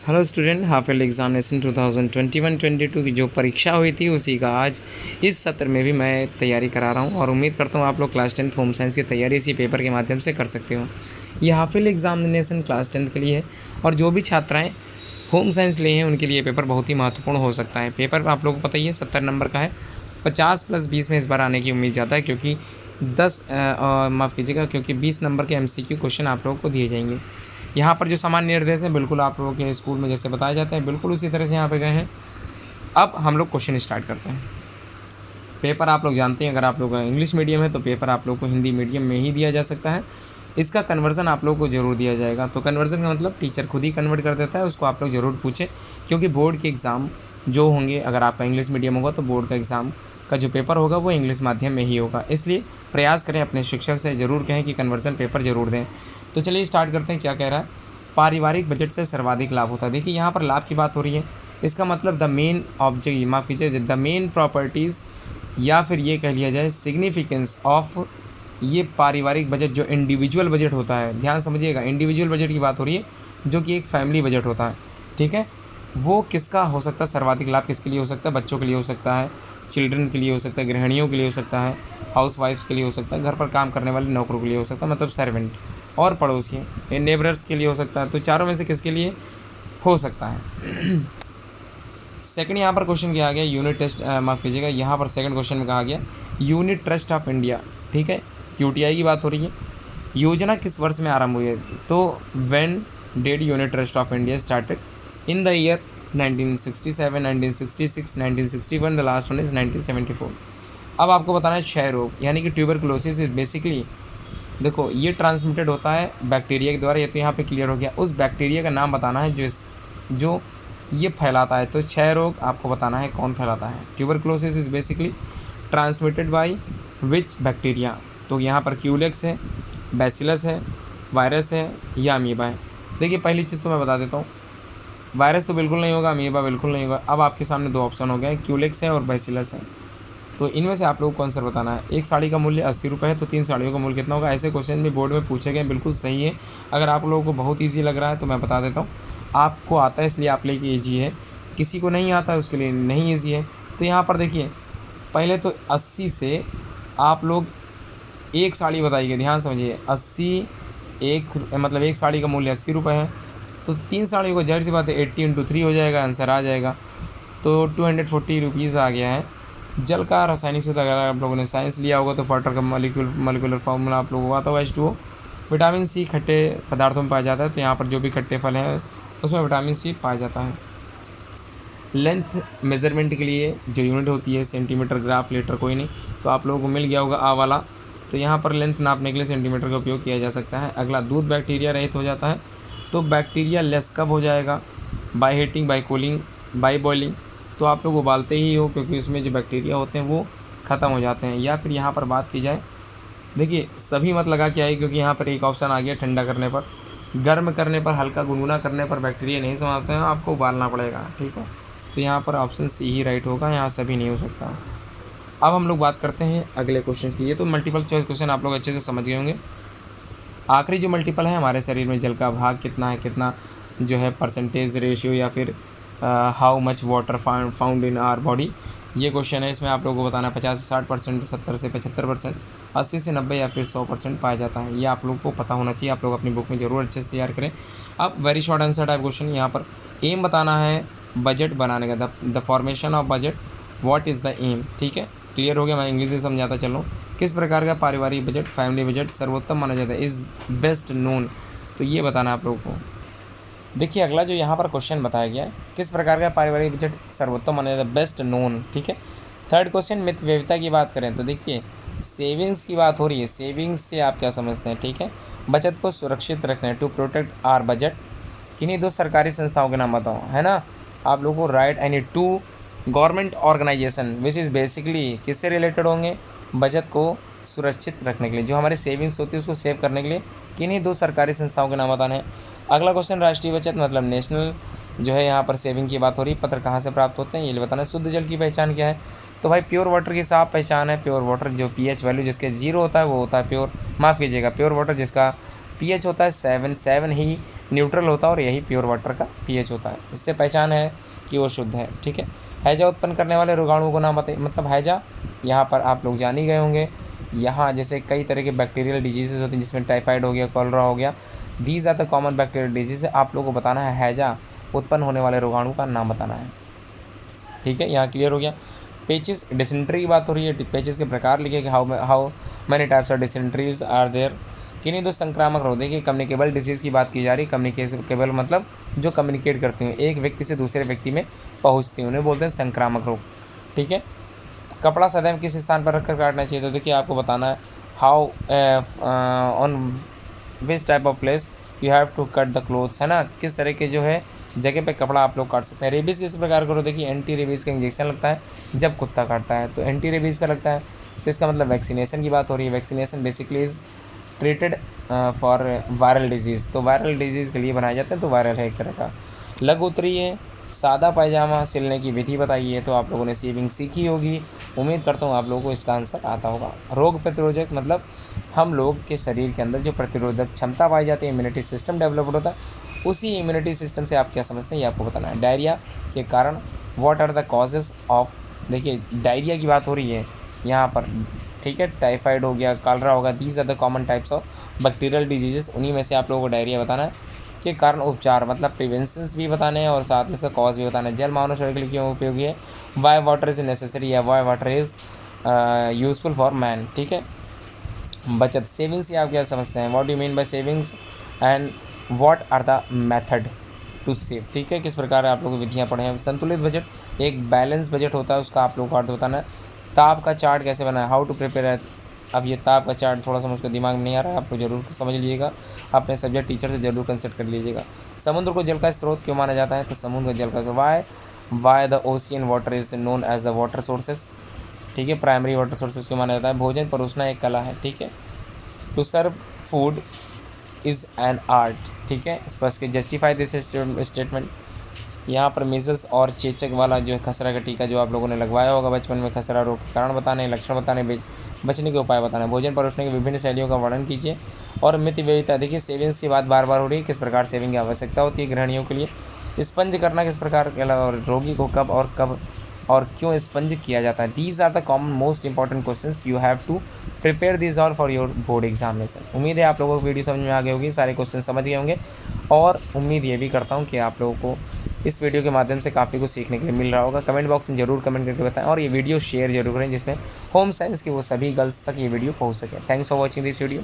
Hello student, half yearly examination 2021-22 की जो परीक्षा हुई थी उसी का आज इस सत्र में भी मैं तैयारी करा रहा हूं और उम्मीद करता हूं आप लोग क्लास 10th होम साइंस की तैयारी इसी पेपर के माध्यम से कर सकते हो। ये half yearly examination class 10th के लिए है और जो भी छात्राएँ होम साइंस लिए हैं उनके लिए पेपर बहुत ही महत्वपूर्ण हो सकता है। पेपर आप लोगों को पता ही है 70 नंबर का है। 50 + 20 में इस बार आने की उम्मीद ज़्यादा है क्योंकि 20 नंबर के MCQ क्वेश्चन आप लोगों को दिए जाएंगे। यहाँ पर जो सामान्य निर्देश हैं बिल्कुल आप लोगों के स्कूल में जैसे बताए जाते हैं बिल्कुल उसी तरह से यहाँ पे गए हैं। अब हम लोग क्वेश्चन स्टार्ट करते हैं। पेपर आप लोग जानते हैं, अगर आप लोग इंग्लिश मीडियम है तो पेपर आप लोग को हिंदी मीडियम में ही दिया जा सकता है। इसका कन्वर्ज़न आप लोग को ज़रूर दिया जाएगा। तो कन्वर्ज़न का मतलब टीचर खुद ही कन्वर्ट कर देता है, उसको आप लोग ज़रूर पूछें क्योंकि बोर्ड के एग्ज़ाम जो होंगे, अगर आपका इंग्लिश मीडियम होगा तो बोर्ड का एग्ज़ाम का जो पेपर होगा वो इंग्लिश माध्यम में ही होगा। इसलिए प्रयास करें, अपने शिक्षक से ज़रूर कहें कि कन्वर्ज़न पेपर ज़रूर दें। तो चलिए स्टार्ट करते हैं। क्या कह रहा है, पारिवारिक बजट से सर्वाधिक लाभ होता है। देखिए यहाँ पर लाभ की बात हो रही है, इसका मतलब द मेन ऑब्जेक्ट, माफ़ कीजिए, द मेन प्रॉपर्टीज़ या फिर ये कह लिया जाए सिग्निफिकेंस ऑफ ये पारिवारिक बजट जो इंडिविजुअल बजट होता है। ध्यान समझिएगा, इंडिविजुअल बजट की बात हो रही है जो कि एक फैमिली बजट होता है, ठीक है। वो किसका हो सकता है, सर्वाधिक लाभ किसके लिए हो सकता है, बच्चों के लिए हो सकता है, चिल्ड्रन के लिए हो सकता है, गृहिणियों के लिए हो सकता है, हाउस वाइफ्स के लिए हो सकता है, घर पर काम करने वाले नौकरों के लिए हो सकता है, मतलब सर्वेंट, और पड़ोसी नेबरर्स के लिए हो सकता है। तो चारों में से किसके लिए हो सकता है। सेकंड यहाँ पर क्वेश्चन किया गया यूनिट टेस्ट, माफ़ कीजिएगा, यहाँ पर सेकंड क्वेश्चन में कहा गया यूनिट ट्रस्ट ऑफ इंडिया, ठीक है, UTI की बात हो रही है। योजना किस वर्ष में आरंभ हुई है, तो when did unit trust of India started, in the year 1967, 1966, 1961, the last one is 1974। अब आपको बताना है क्षय रोग यानी कि ट्यूबरकुलोसिस इज बेसिकली, देखो ये ट्रांसमिटेड होता है बैक्टीरिया के द्वारा, ये तो यहाँ पे क्लियर हो गया। उस बैक्टीरिया का नाम बताना है जो ये फैलाता है। तो क्षय रोग आपको बताना है कौन फैलाता है। Tuberculosis is basically transmitted by which bacteria, तो यहाँ पर क्यूलेक्स है, बैसिलस है, वायरस है या अमीबा है। देखिए पहली चीज़ तो मैं बता देता हूँ, वायरस तो बिल्कुल नहीं होगा, अमीबा बिल्कुल नहीं होगा। अब आपके सामने दो ऑप्शन हो गए, क्यूलेक्स है और बैसिलस है। तो इनमें से आप लोगों को आंसर बताना है। एक साड़ी का मूल्य 80 रुपये है तो 3 साड़ियों का मूल्य कितना होगा। ऐसे क्वेश्चन भी बोर्ड में पूछे गए, बिल्कुल सही है। अगर आप लोगों को बहुत ईजी लग रहा है तो मैं बता देता हूँ, आपको आता है इसलिए आप लिए ईजी है, किसी को नहीं आता है उसके लिए नहीं ईजी है। तो यहाँ पर देखिए पहले तो 80 से आप लोग एक साड़ी बताइए, ध्यान समझिए। 80 मतलब एक साड़ी का मूल्य 80 रुपये है तो 3 साड़ियों को जाहिर सी बात है 80 × 3 हो जाएगा, आंसर आ जाएगा। तो 240 रुपीज़ आ गया है। जल का रासायनिक सूत्र, अगर आप लोगों ने साइंस लिया होगा तो वाटर का मॉलिक्यूलर फार्मूला आप लोगों को आता होगा H2O। विटामिन C खट्टे पदार्थों में पाया जाता है, तो यहाँ पर जो भी खट्टे फल हैं उसमें विटामिन C पाया जाता है। लेंथ मेज़रमेंट के लिए जो यूनिट होती है सेंटीमीटर, ग्राफ, लीटर, कोई नहीं, तो आप लोगों को मिल गया होगा आ वाला। तो यहाँ पर लेंथ नापने के लिए सेंटीमीटर का उपयोग किया जा सकता है। अगला, दूध बैक्टीरिया रहित हो जाता है, तो बैक्टीरिया लेस कब हो जाएगा, by heating, by cooling, by boiling. तो आप लोग उबालते ही हो क्योंकि उसमें जो बैक्टीरिया होते हैं वो ख़त्म हो जाते हैं। या फिर यहाँ पर बात की जाए, देखिए सभी मत लगा के आइए क्योंकि यहाँ पर एक ऑप्शन आ गया ठंडा करने पर, गर्म करने पर, हल्का गुनगुना करने पर बैक्टीरिया नहीं समाप्त हैं, आपको उबालना पड़ेगा, ठीक है। तो यहाँ पर ऑप्शन C ही राइट होगा, यहाँ सभी नहीं हो सकता। अब हम लोग बात करते हैं अगले क्वेश्चन की। ये तो मल्टीपल चॉइस क्वेश्चन आप लोग अच्छे से समझ गए होंगे। आखिरी जो मल्टीपल है, हमारे शरीर में जल का भाग कितना है, कितना जो है परसेंटेज, रेशियो, या फिर how much water found in our body, ये क्वेश्चन है। इसमें आप लोगों को बताना है 50 से 60%, 70 से 75%, 80 से 90 या फिर 100% पाया जाता है। ये आप लोगों को पता होना चाहिए, आप लोग अपनी बुक में ज़रूर अच्छे से तैयार करें। अब very short answer type question, यहाँ पर एम बताना है बजट बनाने का, the formation of budget, what is the aim, ठीक है। क्लियर हो गया, मैं इंग्लिश में समझाता चल रहा हूँ। किस प्रकार का पारिवारिक बजट, फैमिली बजट सर्वोत्तम माना जाता है, इज़ बेस्ट नोन, तो ये बताना है आप लोगों को। देखिए अगला जो यहाँ पर क्वेश्चन बताया गया है, किस प्रकार का पारिवारिक बजट सर्वोत्तम माना जाता है, बेस्ट नोन, ठीक है। थर्ड क्वेश्चन, मित व्ययिता की बात करें तो देखिए सेविंग्स की बात हो रही है, सेविंग्स से आप क्या समझते हैं, ठीक है। बचत को सुरक्षित रखना है, टू प्रोटेक्ट आर बजट। किन्हीं दो सरकारी संस्थाओं के नाम बताओ, है ना। आप लोगों को write any two government organisation which is basically किससे रिलेटेड होंगे, बचत को सुरक्षित रखने के लिए, जो हमारी सेविंग्स होती है उसको सेव करने के लिए किन्हीं दो सरकारी संस्थाओं के नाम बताने हैं। अगला क्वेश्चन, राष्ट्रीय बचत मतलब नेशनल जो है, यहाँ पर सेविंग की बात हो रही है, पत्र कहाँ से प्राप्त होते हैं ये बताना है। शुद्ध जल की पहचान क्या है, तो भाई प्योर वाटर की साफ पहचान है, प्योर वाटर जो pH वैल्यू जिसके 0 होता है वो होता है प्योर, माफ़ कीजिएगा, प्योर वाटर जिसका पीएच होता है 7, 7 ही न्यूट्रल होता है और यही प्योर वाटर का पीएच होता है। इससे पहचान है कि वो शुद्ध है, ठीक है। हैजा उत्पन्न करने वाले रोगाणुओं को नाम बताइए। मतलब हैजा यहाँ पर आप लोग जान ही गए होंगे। यहाँ जैसे कई तरह के बैक्टीरियल डिजीज़ होते हैं, जिसमें टाइफाइड हो गया, कॉलरा हो गया, these are the common bacterial diseases. आप लोगों को बताना है हैजा उत्पन्न होने वाले रोगाणु का नाम बताना है, ठीक है। यहाँ क्लियर हो गया। पेचिस, डिसेंट्री की बात हो रही है। पेचिस के प्रकार लिखे कि how many types of dysenteries are there. किन्हीं दो संक्रामक रोग, देखिए कम्युनिकेबल डिजीज़ की बात की जा रही है। कम्युनिकेबल मतलब जो कम्युनिकेट करती हैं, एक व्यक्ति से दूसरे व्यक्ति में पहुँचती हैं, उन्हें बोलते हैं संक्रामक रोग, ठीक है। कपड़ा सदैव किस स्थान पर रखकर काटना चाहिए, तो देखिए आपको बताना है how on which type of place you have to cut the clothes, है ना, किस तरह के जो है जगह पे कपड़ा आप लोग काट सकते हैं। रेबीज़ किस प्रकार करो, देखिए एंटी रेबीज़ का इंजेक्शन लगता है जब कुत्ता काटता है, तो एंटी रेबीज़ का लगता है, तो इसका मतलब वैक्सीनेशन की बात हो रही है। Vaccination basically is treated for viral disease, तो वायरल डिजीज़ के लिए बनाए जाते हैं, तो वायरल है एक तरह का। लघु उत्तरी है, सादा पायजामा सिलने की विधि बताइए, तो आप लोगों ने सीविंग सीखी होगी। उम्मीद करता हूँ आप लोगों को इसका आंसर आता होगा। रोग प्रतिरोधक मतलब हम लोग के शरीर के अंदर जो प्रतिरोधक क्षमता पाई जाती है, इम्यूनिटी सिस्टम डेवलप्ड होता है, उसी इम्यूनिटी सिस्टम से आप क्या समझते हैं ये आपको बताना है। डायरिया के कारण what are the causes of, देखिए डायरिया की बात हो रही है यहाँ पर, ठीक है। टाइफाइड हो गया, कॉलरा होगा, these are the common types of bacterial diseases, उन्हीं में से आप लोगों को डायरिया बताना है। के कारण उपचार मतलब प्रिवेंशंस भी बताने हैं और साथ में इसका कॉज भी बताना है। जल मानव शरीर के लिए क्यों उपयोगी है, वाई वाटर इज़ नेसेसरी या why water is useful for man, ठीक है। बचत, सेविंग्स या आप क्या समझते हैं, what do you mean by savings and what are the method to save, ठीक है, किस प्रकार आप लोग विधियाँ पढ़े हैं। संतुलित बजट, एक बैलेंस बजट होता है, उसका आप लोग को अर्थ बताना है। ताप का चार्ट कैसे बनाए, हाउ टू प्रिपेयर। अब ये ताप का चार्ट थोड़ा सा मुझको दिमाग में नहीं आ रहा है, आप लोग जरूर समझ लीजिएगा, अपने सब्जेक्ट टीचर से जरूर कंसल्ट कर लीजिएगा। समुद्र को जल का स्रोत क्यों माना जाता है, तो समुद्र का जल का why the ocean water is known as the water sources, ठीक है, प्राइमरी वाटर सोर्सेस क्यों माना जाता है। भोजन परोसना एक कला है, ठीक है। To serve food is an art, ठीक है। स्पष्ट जस्टिफाई दिस स्टेटमेंट। यहाँ पर मीजल्स और चेचक वाला जो है खसरा का टीका जो आप लोगों ने लगवाया होगा बचपन में, खसरा रोग के कारण बताने, लक्षण बताने, बचने के उपाय बताने। भोजन परोसने की विभिन्न शैलियों का वर्णन कीजिए और मित व्ययिता, देखिए सेविंग्स की बात बार बार हो रही है, किस प्रकार सेविंग की आवश्यकता होती है गृहिणियों के लिए। स्पंज करना किस प्रकार के अलावा, रोगी को कब और क्यों स्पंज किया जाता है। These are the common most important questions you have to prepare this all for your board examination. उम्मीद है आप लोगों को वीडियो समझ में आ गई होगी, सारे क्वेश्चन समझ गए होंगे, और उम्मीद ये भी करता हूँ कि आप लोगों को इस वीडियो के माध्यम से काफ़ी कुछ सीखने के लिए मिल रहा होगा। कमेंट बॉक्स में जरूर कमेंट करके बताएं और ये वीडियो शेयर जरूर करें, जिसमें होम साइंस की वो सभी गर्ल्स तक ये वीडियो पहुँच सके। Thanks for watching this video.